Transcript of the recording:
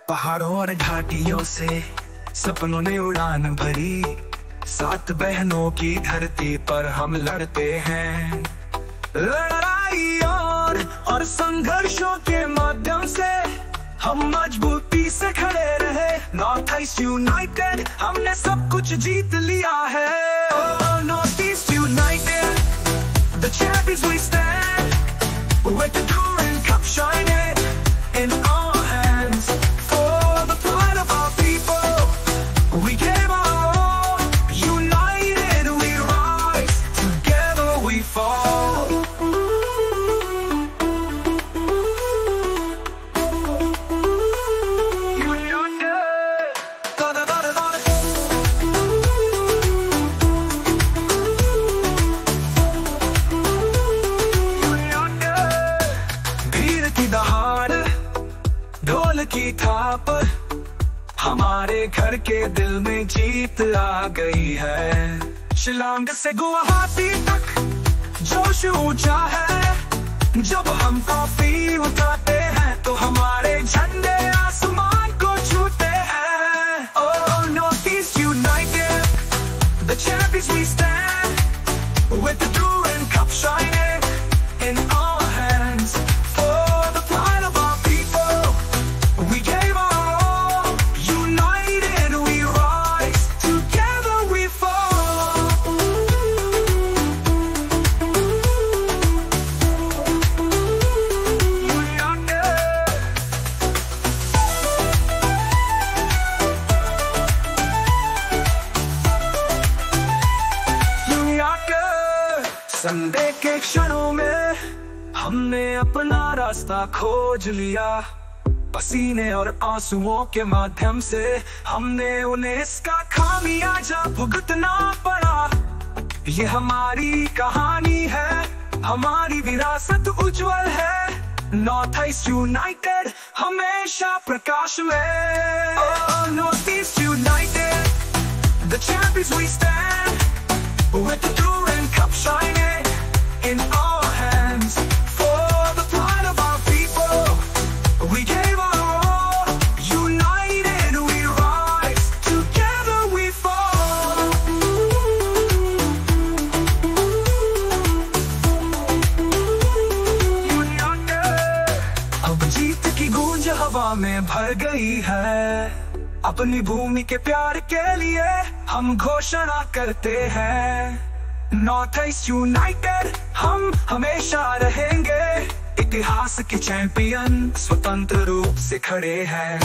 पहाड़ों और घाटियों से सपनों ने उड़ान भरी, 7 बहनों की धरती पर हम लड़ते हैं। लड़ाई और संघर्षों के माध्यम से हम मजबूती से खड़े रहे। नॉर्थ ईस्ट यूनाइटेड, हमने सब कुछ जीत लिया है। North east United, the champions we stand, with the Touring Cup shining in our hands. For the pride of our people, we gave our all. United we rise, together we fall. ढोल की थाप, हमारे घर के दिल में जीत आ गई है। शिलांग से गुवाहाटी तक जोश ऊंचा है। जब हम कॉफी उठाते हैं तो हमारे झंडे आसमान को छूते हैं। Oh, North East United, the champions we stand, with the Touring Cup shining in our hands. For the pride of our people, we gave our all. United we rise, together we fall. Sunday के क्षणों में हमने अपना रास्ता खोज लिया। पसीने और आंसुओं के माध्यम से हमने उन्हें इसका खामियाजा भुगतना पड़ा। ये हमारी कहानी है, हमारी विरासत उज्जवल है। नॉर्थ ईस्ट यूनाइटेड हमेशा प्रकाश में। North east United, the champions we stand, with the Touring Cup shining in our hands. For the pride of our people, we gave our all. United we rise, together we fall. अब जीत की गूंज हवा में भर गई है। अपनी भूमि के प्यार के लिए हम घोषणा करते हैं। नॉर्थ ईस्ट यूनाइटेड हम हमेशा रहेंगे। इतिहास के चैंपियन स्वतंत्र रूप से खड़े हैं।